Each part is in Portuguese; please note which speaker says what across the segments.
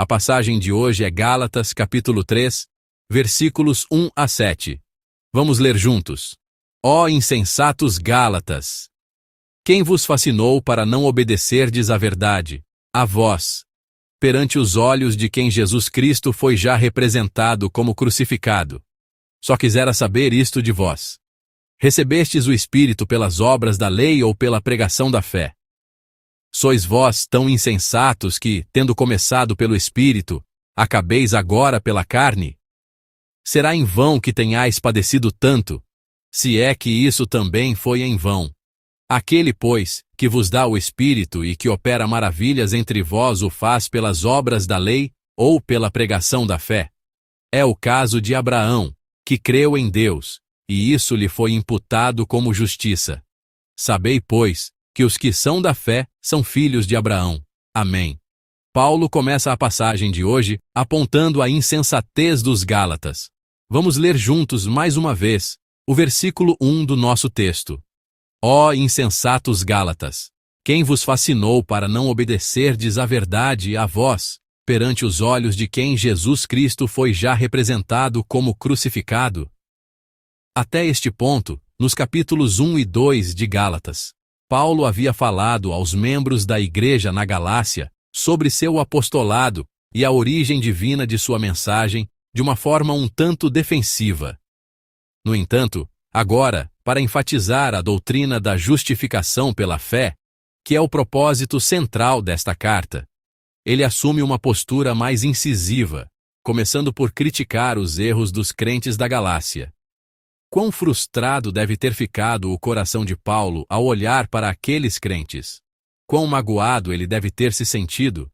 Speaker 1: A passagem de hoje é Gálatas, capítulo 3, versículos 1 a 7. Vamos ler juntos. Ó insensatos Gálatas! Quem vos fascinou para não obedecerdes à verdade, a vós, perante os olhos de quem Jesus Cristo foi já representado como crucificado? Só quisera saber isto de vós. Recebestes o Espírito pelas obras da lei ou pela pregação da fé? Sois vós tão insensatos que, tendo começado pelo Espírito, acabeis agora pela carne? Será em vão que tenhais padecido tanto, se é que isso também foi em vão. Aquele, pois, que vos dá o Espírito e que opera maravilhas entre vós o faz pelas obras da lei ou pela pregação da fé? É o caso de Abraão, que creu em Deus, e isso lhe foi imputado como justiça. Sabei, pois, que os que são da fé são filhos de Abraão. Amém. Paulo começa a passagem de hoje apontando a insensatez dos Gálatas. Vamos ler juntos mais uma vez o versículo 1 do nosso texto. Ó insensatos Gálatas! Quem vos fascinou para não obedecerdes à verdade a vós, perante os olhos de quem Jesus Cristo foi já representado como crucificado? Até este ponto, nos capítulos 1 e 2 de Gálatas, Paulo havia falado aos membros da igreja na Galácia sobre seu apostolado e a origem divina de sua mensagem de uma forma um tanto defensiva. No entanto, agora, para enfatizar a doutrina da justificação pela fé, que é o propósito central desta carta, ele assume uma postura mais incisiva, começando por criticar os erros dos crentes da Galácia. Quão frustrado deve ter ficado o coração de Paulo ao olhar para aqueles crentes? Quão magoado ele deve ter se sentido?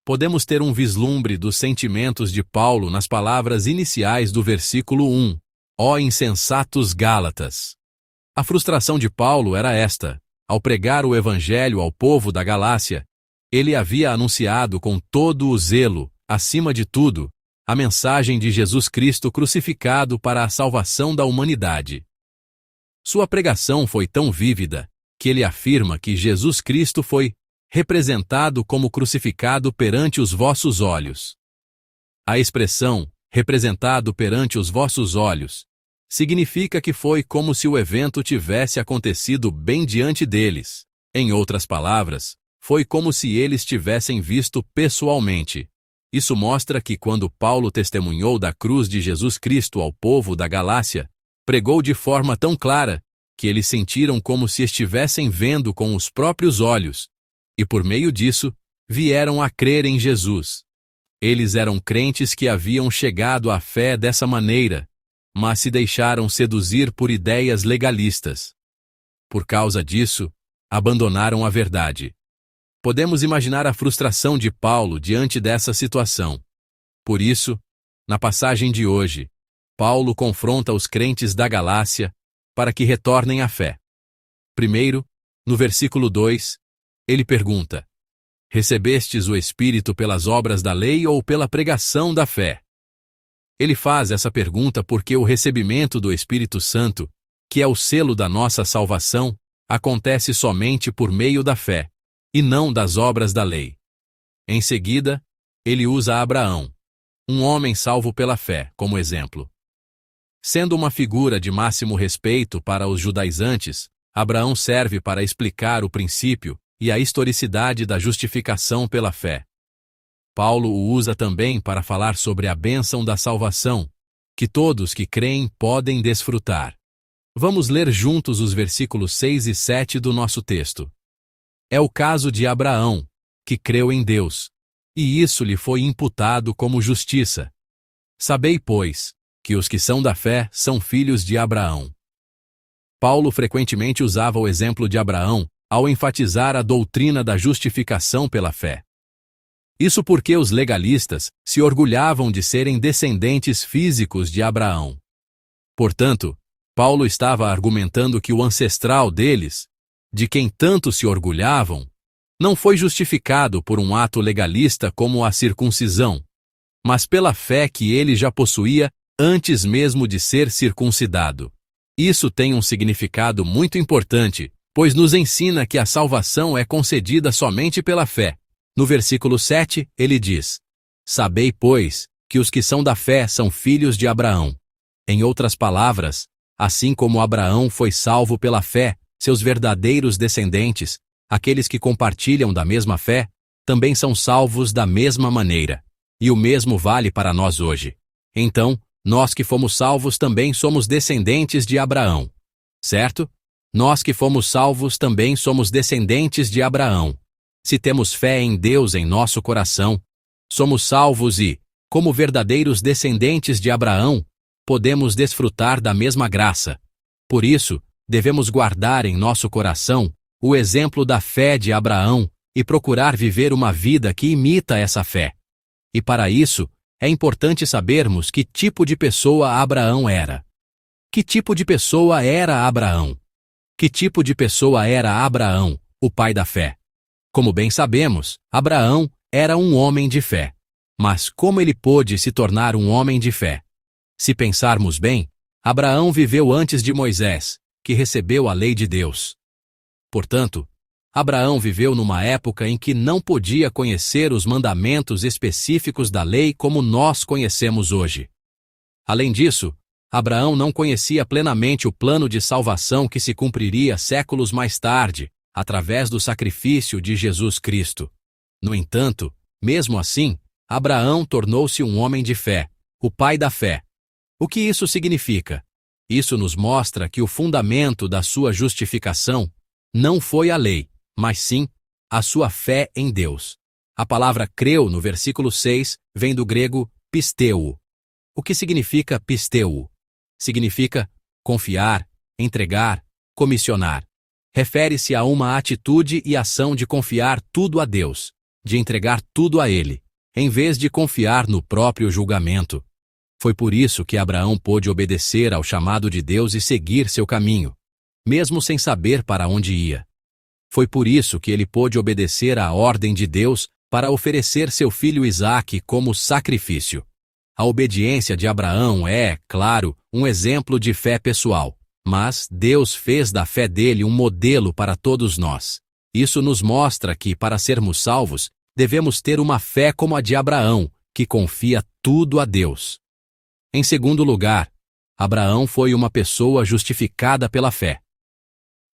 Speaker 1: Podemos ter um vislumbre dos sentimentos de Paulo nas palavras iniciais do versículo 1. Ó insensatos Gálatas! A frustração de Paulo era esta: ao pregar o evangelho ao povo da Galácia, ele havia anunciado com todo o zelo, acima de tudo, a mensagem de Jesus Cristo crucificado para a salvação da humanidade. Sua pregação foi tão vívida que ele afirma que Jesus Cristo foi representado como crucificado perante os vossos olhos. A expressão representado perante os vossos olhos significa que foi como se o evento tivesse acontecido bem diante deles. Em outras palavras, foi como se eles tivessem visto pessoalmente. Isso mostra que quando Paulo testemunhou da cruz de Jesus Cristo ao povo da Galácia, pregou de forma tão clara que eles sentiram como se estivessem vendo com os próprios olhos, e por meio disso, vieram a crer em Jesus. Eles eram crentes que haviam chegado à fé dessa maneira, mas se deixaram seduzir por ideias legalistas. Por causa disso, abandonaram a verdade. Podemos imaginar a frustração de Paulo diante dessa situação. Por isso, na passagem de hoje, Paulo confronta os crentes da Galácia para que retornem à fé. Primeiro, no versículo 2, ele pergunta: recebestes o Espírito pelas obras da lei ou pela pregação da fé? Ele faz essa pergunta porque o recebimento do Espírito Santo, que é o selo da nossa salvação, acontece somente por meio da fé, e não das obras da lei. Em seguida, ele usa Abraão, um homem salvo pela fé, como exemplo. Sendo uma figura de máximo respeito para os judaizantes, Abraão serve para explicar o princípio e a historicidade da justificação pela fé. Paulo o usa também para falar sobre a bênção da salvação, que todos que creem podem desfrutar. Vamos ler juntos os versículos 6 e 7 do nosso texto. É o caso de Abraão, que creu em Deus, e isso lhe foi imputado como justiça. Sabei, pois, que os que são da fé são filhos de Abraão. Paulo frequentemente usava o exemplo de Abraão ao enfatizar a doutrina da justificação pela fé. Isso porque os legalistas se orgulhavam de serem descendentes físicos de Abraão. Portanto, Paulo estava argumentando que o ancestral deles, de quem tanto se orgulhavam, não foi justificado por um ato legalista como a circuncisão, mas pela fé que ele já possuía antes mesmo de ser circuncidado. Isso tem um significado muito importante, pois nos ensina que a salvação é concedida somente pela fé. No versículo 7, ele diz: Sabei, pois, que os que são da fé são filhos de Abraão. Em outras palavras, assim como Abraão foi salvo pela fé, seus verdadeiros descendentes, aqueles que compartilham da mesma fé, também são salvos da mesma maneira. E o mesmo vale para nós hoje. Então, nós que fomos salvos também somos descendentes de Abraão. Certo? Nós que fomos salvos também somos descendentes de Abraão. Se temos fé em Deus em nosso coração, somos salvos e, como verdadeiros descendentes de Abraão, podemos desfrutar da mesma graça. Por isso, devemos guardar em nosso coração o exemplo da fé de Abraão e procurar viver uma vida que imita essa fé. E para isso, é importante sabermos que tipo de pessoa Abraão era. Que tipo de pessoa era Abraão? Que tipo de pessoa era Abraão, o pai da fé? Como bem sabemos, Abraão era um homem de fé. Mas como ele pôde se tornar um homem de fé? Se pensarmos bem, Abraão viveu antes de Moisés, que recebeu a lei de Deus. Portanto, Abraão viveu numa época em que não podia conhecer os mandamentos específicos da lei como nós conhecemos hoje. Além disso, Abraão não conhecia plenamente o plano de salvação que se cumpriria séculos mais tarde, através do sacrifício de Jesus Cristo. No entanto, mesmo assim, Abraão tornou-se um homem de fé, o pai da fé. O que isso significa? Isso nos mostra que o fundamento da sua justificação não foi a lei, mas sim a sua fé em Deus. A palavra creu no versículo 6 vem do grego pisteu. O que significa pisteu? Significa confiar, entregar, comissionar. Refere-se a uma atitude e ação de confiar tudo a Deus, de entregar tudo a Ele, em vez de confiar no próprio julgamento. Foi por isso que Abraão pôde obedecer ao chamado de Deus e seguir seu caminho, mesmo sem saber para onde ia. Foi por isso que ele pôde obedecer à ordem de Deus para oferecer seu filho Isaque como sacrifício. A obediência de Abraão é, claro, um exemplo de fé pessoal, mas Deus fez da fé dele um modelo para todos nós. Isso nos mostra que, para sermos salvos, devemos ter uma fé como a de Abraão, que confia tudo a Deus. Em segundo lugar, Abraão foi uma pessoa justificada pela fé.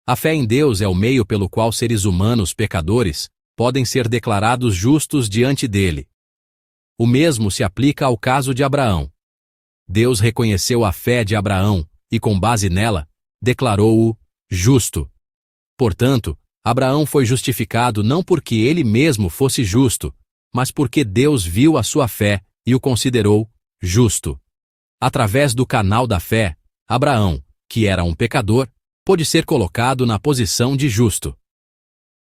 Speaker 1: A fé em Deus é o meio pelo qual seres humanos pecadores podem ser declarados justos diante dele. O mesmo se aplica ao caso de Abraão. Deus reconheceu a fé de Abraão e, com base nela, declarou-o justo. Portanto, Abraão foi justificado não porque ele mesmo fosse justo, mas porque Deus viu a sua fé e o considerou justo. Através do canal da fé, Abraão, que era um pecador, pôde ser colocado na posição de justo.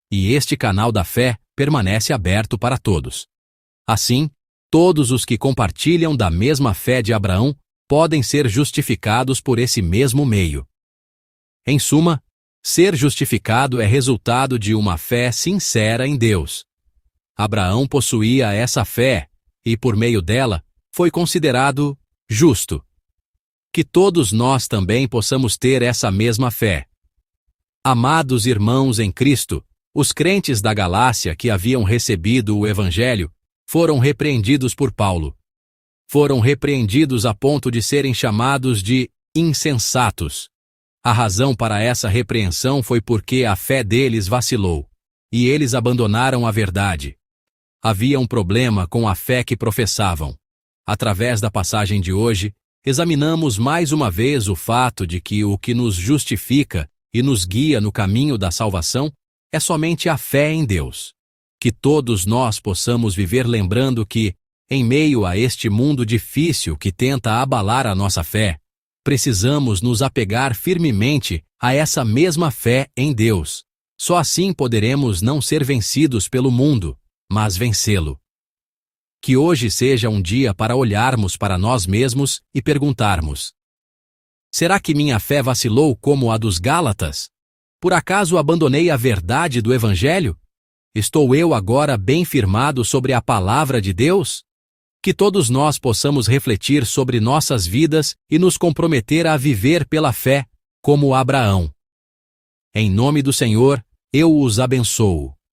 Speaker 1: E este canal da fé permanece aberto para todos. Assim, todos os que compartilham da mesma fé de Abraão podem ser justificados por esse mesmo meio. Em suma, ser justificado é resultado de uma fé sincera em Deus. Abraão possuía essa fé e, por meio dela, foi considerado justo. Que todos nós também possamos ter essa mesma fé. Amados irmãos em Cristo, os crentes da Galácia que haviam recebido o Evangelho foram repreendidos por Paulo. Foram repreendidos a ponto de serem chamados de insensatos. A razão para essa repreensão foi porque a fé deles vacilou, e eles abandonaram a verdade. Havia um problema com a fé que professavam. Através da passagem de hoje, examinamos mais uma vez o fato de que o que nos justifica e nos guia no caminho da salvação é somente a fé em Deus. Que todos nós possamos viver lembrando que, em meio a este mundo difícil que tenta abalar a nossa fé, precisamos nos apegar firmemente a essa mesma fé em Deus. Só assim poderemos não ser vencidos pelo mundo, mas vencê-lo. Que hoje seja um dia para olharmos para nós mesmos e perguntarmos: será que minha fé vacilou como a dos Gálatas? Por acaso abandonei a verdade do Evangelho? Estou eu agora bem firmado sobre a palavra de Deus? Que todos nós possamos refletir sobre nossas vidas e nos comprometer a viver pela fé, como Abraão. Em nome do Senhor, eu os abençoo.